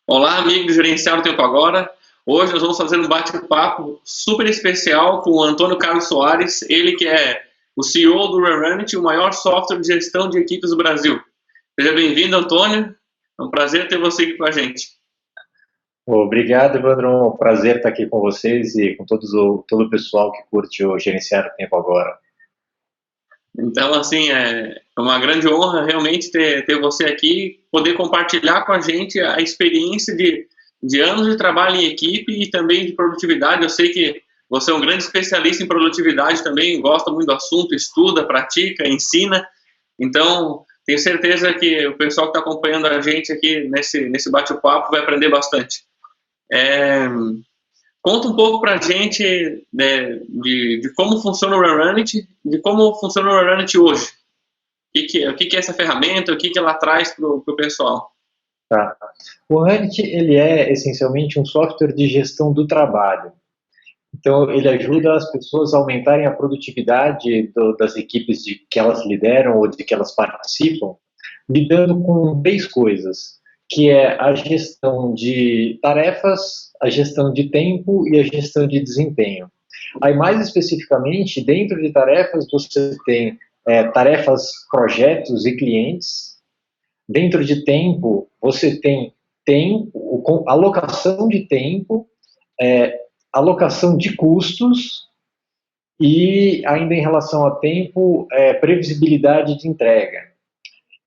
Olá, amigo do Gerenciar o Tempo Agora. Hoje nós vamos fazer um bate-papo super especial com o Antônio Carlos Soares, ele que é o CEO do Rerunit, o maior software de gestão de equipes do Brasil. Seja bem-vindo, Antônio. É um prazer ter você aqui com a gente. Obrigado, Evandro. É um prazer estar aqui com vocês e com todo o pessoal que curte o Gerenciar o Tempo Agora. Então, assim, é uma grande honra realmente ter você aqui, poder compartilhar com a gente a experiência de anos de trabalho em equipe e também de produtividade. Eu sei que você é um grande especialista em produtividade também, gosta muito do assunto, estuda, pratica, ensina. Então, tenho certeza que o pessoal que está acompanhando a gente aqui nesse bate-papo vai aprender bastante. Conta um pouco para a gente, né, de como funciona o Rerunit, de como funciona o Rerunit hoje. O que é essa ferramenta, o que ela traz para o pessoal? Tá. O Rerunit, ele é essencialmente um software de gestão do trabalho. Então, ele ajuda as pessoas a aumentarem a produtividade das equipes que elas lideram ou de que elas participam, lidando com três coisas, que é a gestão de tarefas, a gestão de tempo e a gestão de desempenho. Aí, mais especificamente, dentro de tarefas, você tem tarefas, projetos e clientes. Dentro de tempo, você tem alocação de tempo, alocação de custos e, ainda em relação a tempo, previsibilidade de entrega.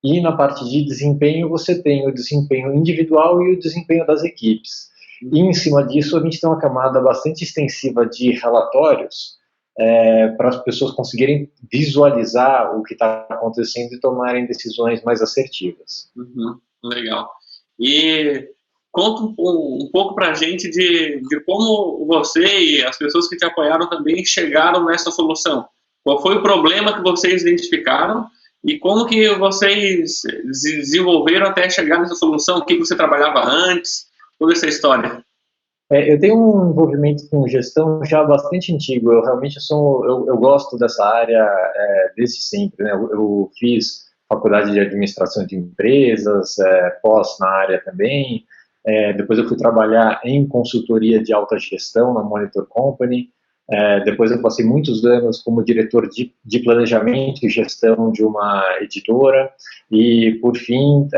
E na parte de desempenho, você tem o desempenho individual e o desempenho das equipes. E em cima disso, a gente tem uma camada bastante extensiva de relatórios para as pessoas conseguirem visualizar o que está acontecendo e tomarem decisões mais assertivas. Legal. E conta um pouco para a gente de como você e as pessoas que te apoiaram também chegaram nessa solução. Qual foi o problema que vocês identificaram e como que vocês desenvolveram até chegar nessa solução? O que você trabalhava antes? Toda essa história. Eu tenho um envolvimento com gestão já bastante antigo. Eu realmente eu gosto dessa área desde sempre, né? Eu fiz faculdade de administração de empresas, pós na área também. Depois eu fui trabalhar em consultoria de alta gestão na Monitor Company. Depois eu passei muitos anos como diretor de planejamento e gestão de uma editora. E, por fim,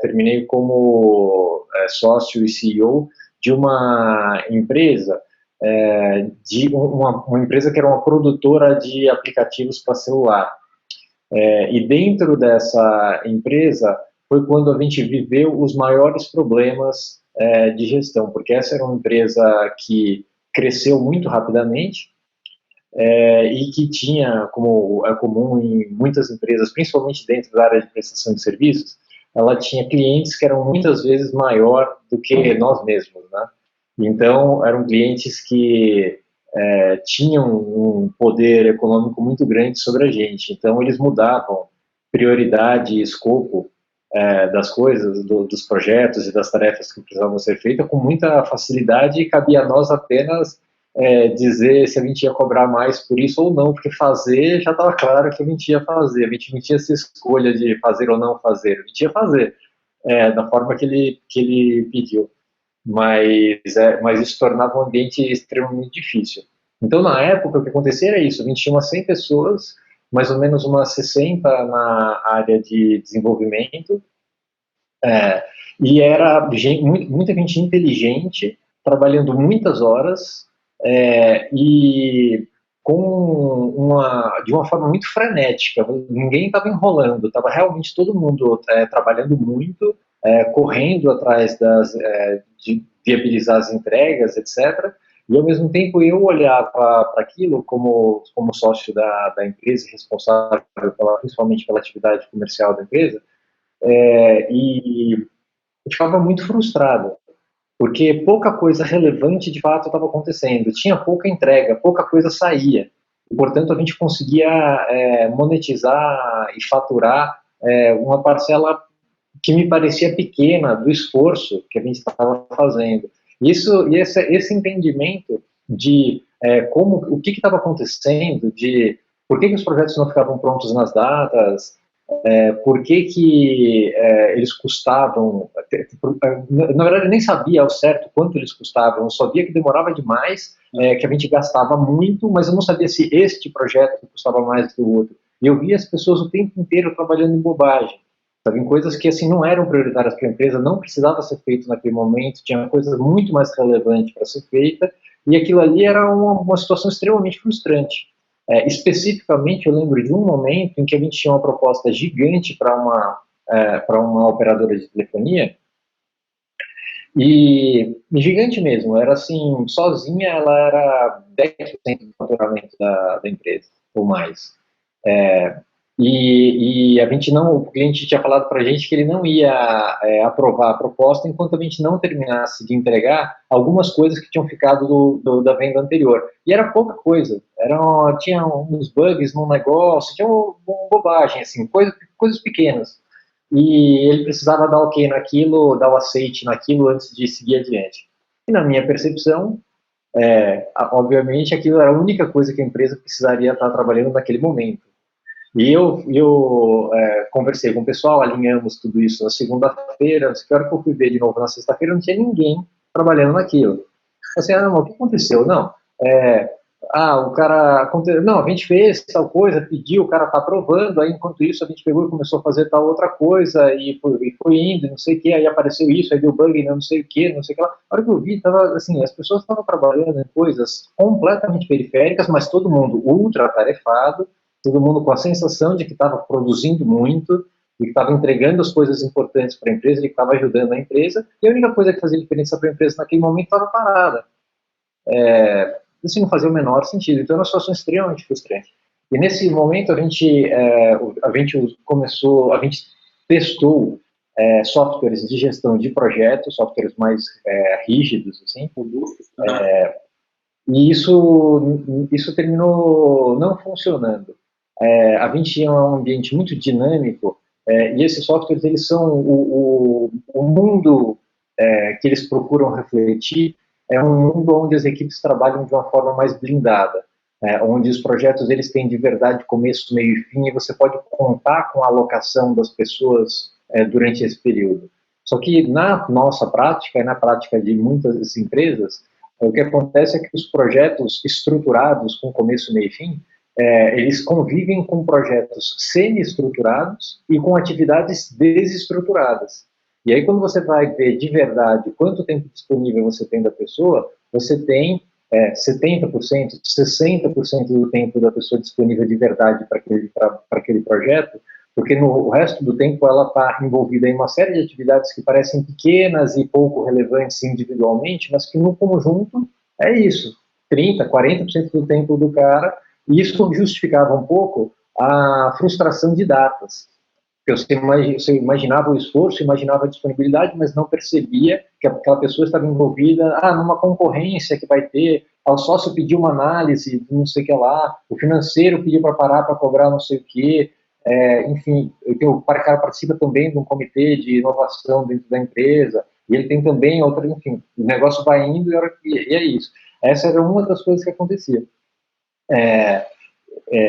terminei como sócio e CEO de uma empresa, uma empresa que era uma produtora de aplicativos para celular. E dentro dessa empresa foi quando a gente viveu os maiores problemas de gestão, porque essa era uma empresa que cresceu muito rapidamente e que tinha, como é comum em muitas empresas, principalmente dentro da área de prestação de serviços, ela tinha clientes que eram muitas vezes maior do que nós mesmos, né? Então, eram clientes que tinham um poder econômico muito grande sobre a gente. Então, eles mudavam prioridade e escopo das coisas, dos projetos e das tarefas que precisavam ser feitas com muita facilidade e cabia a nós apenas dizer se a gente ia cobrar mais por isso ou não, porque fazer já estava claro que a gente ia fazer, a gente não tinha essa escolha de fazer ou não fazer, a gente ia fazer da forma que ele pediu, mas isso tornava o ambiente extremamente difícil. Então, na época, o que acontecia era isso, a gente tinha umas 100 pessoas, mais ou menos umas 60 na área de desenvolvimento, e era muita gente inteligente, trabalhando muitas horas, e de uma forma muito frenética. Ninguém estava enrolando, estava realmente todo mundo trabalhando muito, correndo atrás de viabilizar as entregas, etc. E ao mesmo tempo eu olhar para aquilo como sócio da empresa, responsável principalmente pela atividade comercial da empresa, e eu ficava muito frustrado, porque pouca coisa relevante de fato estava acontecendo, tinha pouca entrega, pouca coisa saía, e portanto a gente conseguia monetizar e faturar uma parcela que me parecia pequena do esforço que a gente estava fazendo. Esse entendimento de o que estava acontecendo, de por que os projetos não ficavam prontos nas datas, por que que eles custavam, na verdade eu nem sabia ao certo quanto eles custavam, eu sabia que demorava demais, que a gente gastava muito, mas eu não sabia se este projeto custava mais que o outro. E eu via as pessoas o tempo inteiro trabalhando em bobagem, sabe, em coisas que assim não eram prioritárias para a empresa, não precisava ser feito naquele momento, tinha coisas muito mais relevantes para ser feita, e aquilo ali era uma situação extremamente frustrante. Especificamente, eu lembro de um momento em que a gente tinha uma proposta gigante para uma operadora de telefonia, e gigante mesmo, era assim, sozinha ela era 10% do faturamento da empresa, ou mais. É, e a gente não, o cliente tinha falado para a gente que ele não ia aprovar a proposta enquanto a gente não terminasse de entregar algumas coisas que tinham ficado da venda anterior. E era pouca coisa, tinha uns bugs no negócio, tinha uma bobagem, assim, coisas pequenas. E ele precisava dar ok naquilo, dar o aceite naquilo antes de seguir adiante. E na minha percepção, obviamente aquilo era a única coisa que a empresa precisaria estar trabalhando naquele momento. E eu conversei com o pessoal, alinhamos tudo isso na segunda-feira, que hora que eu fui ver de novo na sexta-feira, não tinha ninguém trabalhando naquilo. Eu assim, não, o que aconteceu? Não, o cara, não, a gente fez tal coisa, pediu, o cara tá aprovando, aí enquanto isso a gente pegou e começou a fazer tal outra coisa, e foi indo, não sei o que, aí apareceu isso, aí deu bug, não sei o que, não sei o que lá. A hora que eu vi, tava, assim, as pessoas estavam trabalhando em coisas completamente periféricas, mas todo mundo ultra atarefado, todo mundo com a sensação de que estava produzindo muito, de que estava entregando as coisas importantes para a empresa, de que estava ajudando a empresa, e a única coisa que fazia diferença para a empresa naquele momento estava parada. Isso não fazia o menor sentido. Então, era uma situação extremamente frustrante. E nesse momento, a gente testou softwares de gestão de projetos, softwares mais rígidos, assim, e isso terminou não funcionando. A gente tinha um ambiente muito dinâmico, e esses softwares, eles são o mundo que eles procuram refletir, é um mundo onde as equipes trabalham de uma forma mais blindada, onde os projetos eles têm de verdade começo, meio e fim, e você pode contar com a alocação das pessoas durante esse período. Só que na nossa prática, e na prática de muitas empresas, o que acontece é que os projetos estruturados com começo, meio e fim, eles convivem com projetos semi-estruturados e com atividades desestruturadas. E aí, quando você vai ver de verdade quanto tempo disponível você tem da pessoa, você tem 70%, 60% do tempo da pessoa disponível de verdade para aquele projeto, porque no resto do tempo ela está envolvida em uma série de atividades que parecem pequenas e pouco relevantes individualmente, mas que no conjunto é isso, 30%, 40% do tempo do cara, e isso justificava um pouco a frustração de datas. Você imaginava o esforço, imaginava a disponibilidade, mas não percebia que aquela pessoa estava envolvida numa concorrência que vai ter, o sócio pediu uma análise, não sei o que lá, o financeiro pediu para parar para cobrar não sei o que, enfim, o cara participa também de um comitê de inovação dentro da empresa, e ele tem também outra, enfim, o negócio vai indo e é isso. Essa era uma das coisas que acontecia. E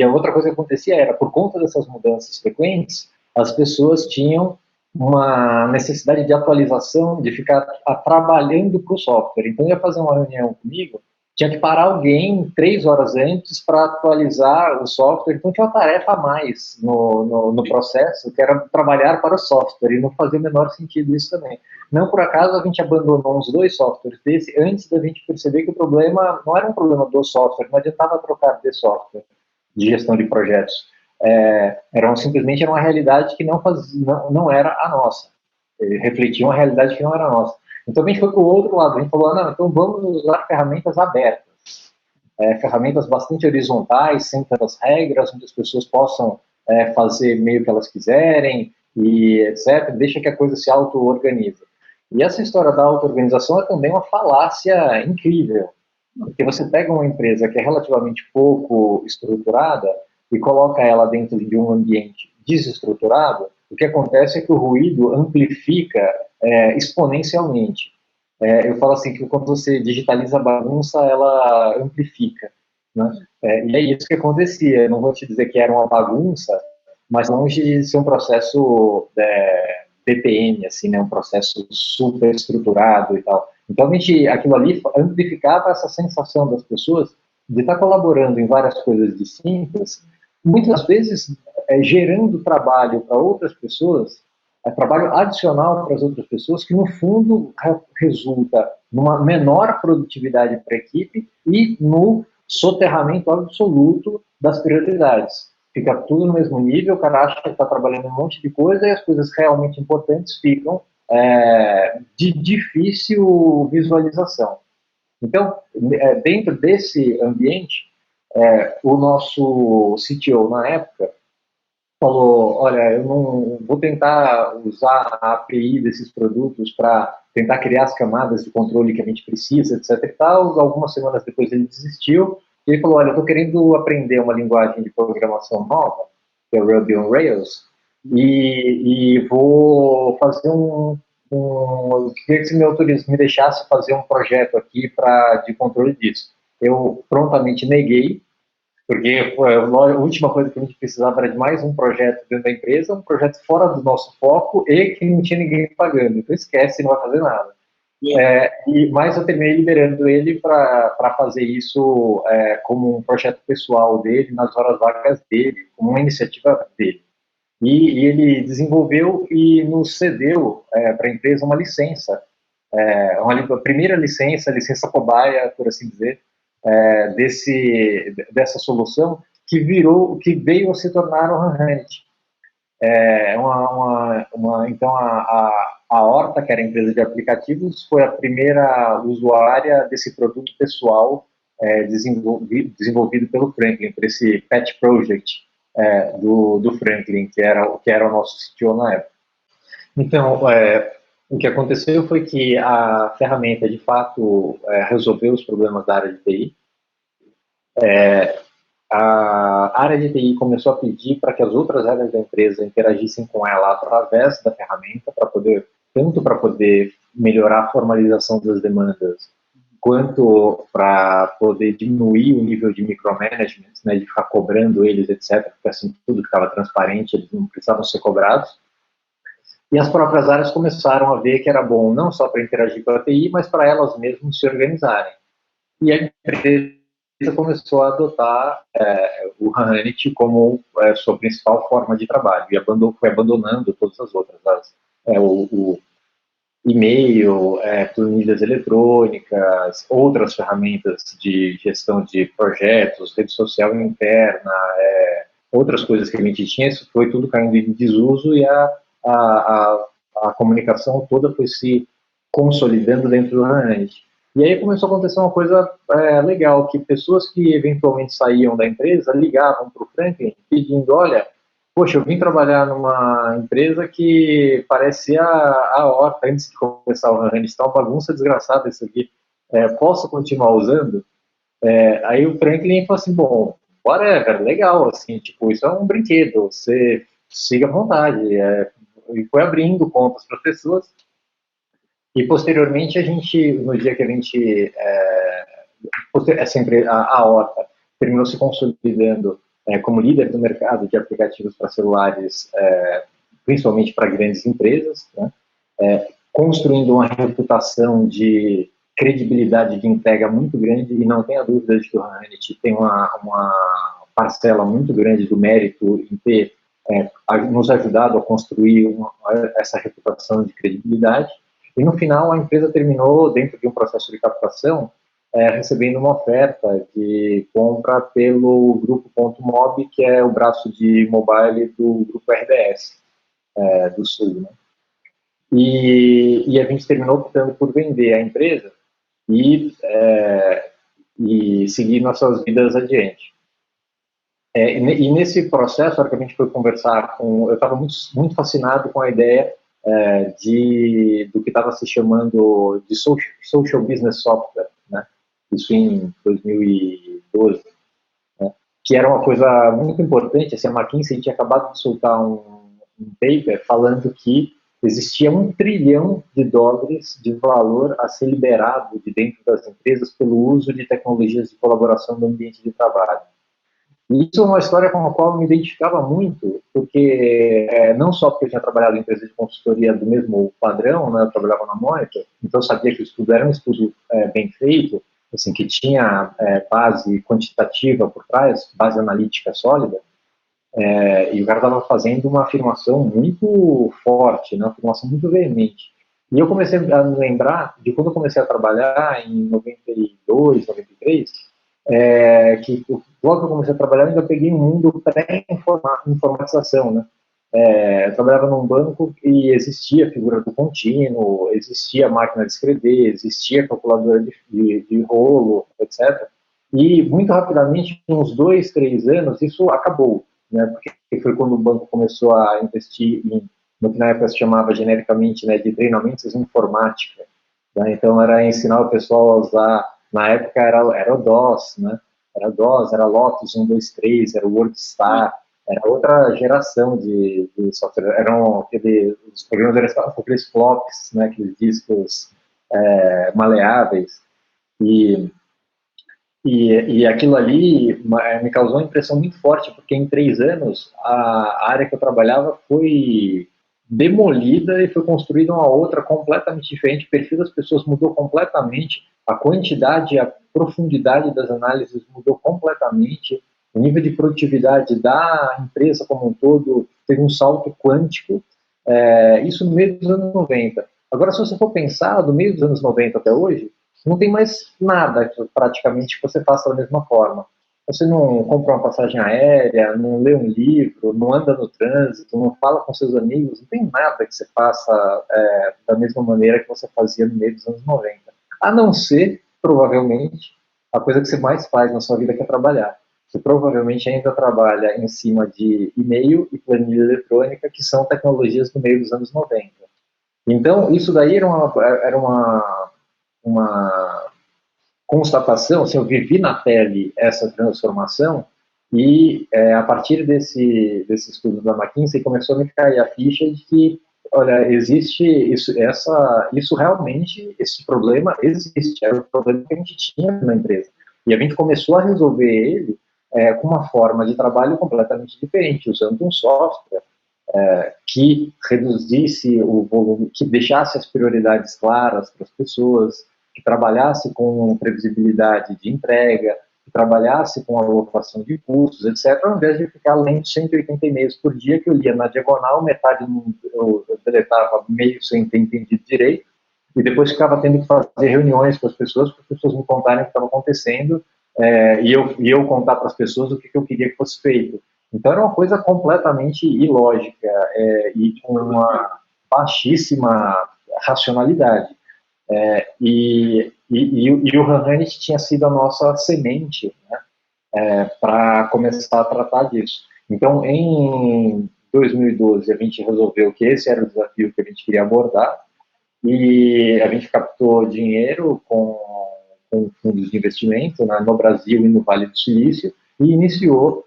a outra coisa que acontecia era, por conta dessas mudanças frequentes, as pessoas tinham uma necessidade de atualização, de ficar trabalhando para o software. Então, ia fazer uma reunião comigo, tinha que parar alguém 3 horas antes para atualizar o software, então tinha uma tarefa a mais no processo, que era trabalhar para o software, e não fazia o menor sentido isso também. Não por acaso a gente abandonou uns 2 softwares desse antes da gente perceber que o problema não era um problema do software, não adiantava trocar de software de gestão de projetos. Simplesmente era uma realidade que não era a nossa. Refletia uma realidade que não era a nossa. Então a gente foi para o outro lado, a gente falou, não, então vamos usar ferramentas abertas, ferramentas bastante horizontais, sem tantas regras, onde as pessoas possam fazer meio que elas quiserem, e etc., deixa que a coisa se auto-organiza. E essa história da auto-organização é também uma falácia incrível, porque você pega uma empresa que é relativamente pouco estruturada e coloca ela dentro de um ambiente desestruturado, o que acontece é que o ruído amplifica exponencialmente. Eu falo assim que quando você digitaliza a bagunça, ela amplifica. né? E é isso que acontecia. Eu não vou te dizer que era uma bagunça, mas longe de ser um processo BPM, assim, né? Um processo super estruturado e tal. Então, aquilo ali amplificava essa sensação das pessoas de estar colaborando em várias coisas distintas, muitas vezes gerando trabalho para outras pessoas, trabalho adicional para as outras pessoas, que no fundo resulta numa menor produtividade para a equipe e no soterramento absoluto das prioridades. Fica tudo no mesmo nível, o cara acha que está trabalhando um monte de coisa e as coisas realmente importantes ficam de difícil visualização. Então, dentro desse ambiente, o nosso CTO na época falou, olha, eu não vou tentar usar a API desses produtos para tentar criar as camadas de controle que a gente precisa, etc e tal. Algumas semanas depois ele desistiu e ele falou, olha, eu estou querendo aprender uma linguagem de programação nova, que é o Ruby on Rails, e vou fazer eu queria que você me deixasse fazer um projeto aqui de controle disso. Eu prontamente neguei, porque a última coisa que a gente precisava era de mais um projeto dentro da empresa, um projeto fora do nosso foco e que não tinha ninguém pagando. Então esquece, não vai fazer nada. Mas eu terminei liberando ele para fazer isso como um projeto pessoal dele, nas horas vagas dele, como uma iniciativa dele. E ele desenvolveu e nos cedeu para a empresa uma licença, a primeira licença, a licença cobaia, por assim dizer, dessa solução que veio a se tornar o Hanhanit. Então a Horta, que era a empresa de aplicativos, foi a primeira usuária desse produto pessoal desenvolvido pelo Franklin, por esse pet project do Franklin, que era o nosso CTO na época. Então, o que aconteceu foi que a ferramenta, de fato, resolveu os problemas da área de TI. A área de TI começou a pedir para que as outras áreas da empresa interagissem com ela através da ferramenta, tanto para poder melhorar a formalização das demandas, quanto para poder diminuir o nível de micromanagement, né, de ficar cobrando eles, etc., porque assim tudo ficava transparente, eles não precisavam ser cobrados. E as próprias áreas começaram a ver que era bom não só para interagir com a TI, mas para elas mesmas se organizarem. E a empresa começou a adotar o Hanhanit como sua principal forma de trabalho e foi abandonando todas as outras, o e-mail, planilhas eletrônicas, outras ferramentas de gestão de projetos, rede social interna, outras coisas que a gente tinha, isso foi tudo caindo em desuso e a comunicação toda foi se consolidando dentro do Hanhanit. E aí começou a acontecer uma coisa legal, que pessoas que eventualmente saíam da empresa ligavam para o Franklin pedindo, olha, poxa, eu vim trabalhar numa empresa que parecia a Horta antes de começar o Hanhanit, está uma bagunça desgraçada isso aqui, posso continuar usando? Aí o Franklin falou assim, bom, whatever, legal, assim, tipo, isso é um brinquedo, você siga à vontade, e foi abrindo contas para as pessoas. E posteriormente no dia que a gente, a Horta terminou se consolidando como líder do mercado de aplicativos para celulares, principalmente para grandes empresas, né, construindo uma reputação de credibilidade de entrega muito grande, e não tenha dúvida de que o Hanhanit tem uma parcela muito grande do mérito em ter nos ajudado a construir essa reputação de credibilidade. E no final a empresa terminou, dentro de um processo de captação, recebendo uma oferta de compra pelo Grupo Ponto Mob, que é o braço de mobile do Grupo RBS do Sul, né? E a gente terminou optando por vender a empresa e seguir nossas vidas adiante. E nesse processo, a hora que a gente foi conversar eu estava muito fascinado com a ideia do que estava se chamando de social business software, né? Isso em 2012, né? Que era uma coisa muito importante. Assim, a McKinsey tinha acabado de soltar um paper falando que existia US$ 1 trilhão de valor a ser liberado de dentro das empresas pelo uso de tecnologias de colaboração no ambiente de trabalho. E isso é uma história com a qual eu me identificava muito, porque não só porque eu tinha trabalhado em empresa de consultoria do mesmo padrão, né, eu trabalhava na Monitor, então eu sabia que o estudo era um estudo bem feito, assim, que tinha base quantitativa por trás, base analítica sólida, e o cara estava fazendo uma afirmação muito forte, né, uma afirmação muito veemente. E eu comecei a me lembrar de quando eu comecei a trabalhar em 92, 93, que logo que eu comecei a trabalhar, eu ainda peguei um mundo pré-informatização, né? Eu trabalhava num banco e existia a figura do contínuo, existia a máquina de escrever, existia calculadora de rolo, etc. E muito rapidamente, uns 2, 3 anos, isso acabou, né? Porque foi quando o banco começou a investir no que na época se chamava genericamente, né, de treinamentos em informática, né? Então era ensinar o pessoal a usar, na época era o DOS, né? Era DOS, era Lotus 1, 2, 3, era o WordStar, era outra geração de software. Os programas eram aqueles flops, né? Aqueles discos maleáveis. E aquilo ali me causou uma impressão muito forte, porque em 3 anos a área que eu trabalhava foi demolida e foi construída uma outra completamente diferente. O perfil das pessoas mudou completamente, a quantidade e a profundidade das análises mudou completamente, o nível de produtividade da empresa como um todo teve um salto quântico, isso no meio dos anos 90. Agora, se você for pensar, do meio dos anos 90 até hoje, não tem mais nada praticamente que você faça da mesma forma. Você não compra uma passagem aérea, não lê um livro, não anda no trânsito, não fala com seus amigos, não tem nada que você faça da mesma maneira que você fazia no meio dos anos 90. A não ser, provavelmente, a coisa que você mais faz na sua vida que é trabalhar. Você provavelmente ainda trabalha em cima de e-mail e planilha eletrônica, que são tecnologias do meio dos anos 90. Então, isso daí era uma constatação, assim, eu vivi na pele essa transformação e a partir desse estudo da McKinsey começou a me cair a ficha de que, olha, existe isso realmente, esse problema existe, era o problema que a gente tinha na empresa. E a gente começou a resolver ele com uma forma de trabalho completamente diferente, usando um software que reduzisse o volume, que deixasse as prioridades claras para as pessoas, que trabalhasse com previsibilidade de entrega, que trabalhasse com alocação de custos, etc., ao invés de ficar lendo 180 e-mails por dia, que eu lia na diagonal, metade eu deletava meio sem ter entendido direito, e depois ficava tendo que fazer reuniões com as pessoas, para as pessoas me contarem o que estava acontecendo, e eu contar para as pessoas o que eu queria que fosse feito. Então era uma coisa completamente ilógica e com uma baixíssima racionalidade. E o Hanhanit tinha sido a nossa semente, né, para começar a tratar disso. Então, em 2012, a gente resolveu que esse era o desafio que a gente queria abordar, e a gente captou dinheiro com fundos de investimento, né, no Brasil e no Vale do Silício, e iniciou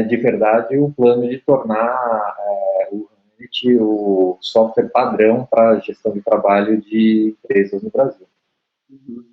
de verdade o plano de tornar o Hanit o software padrão para a gestão de trabalho de empresas no Brasil. Uhum.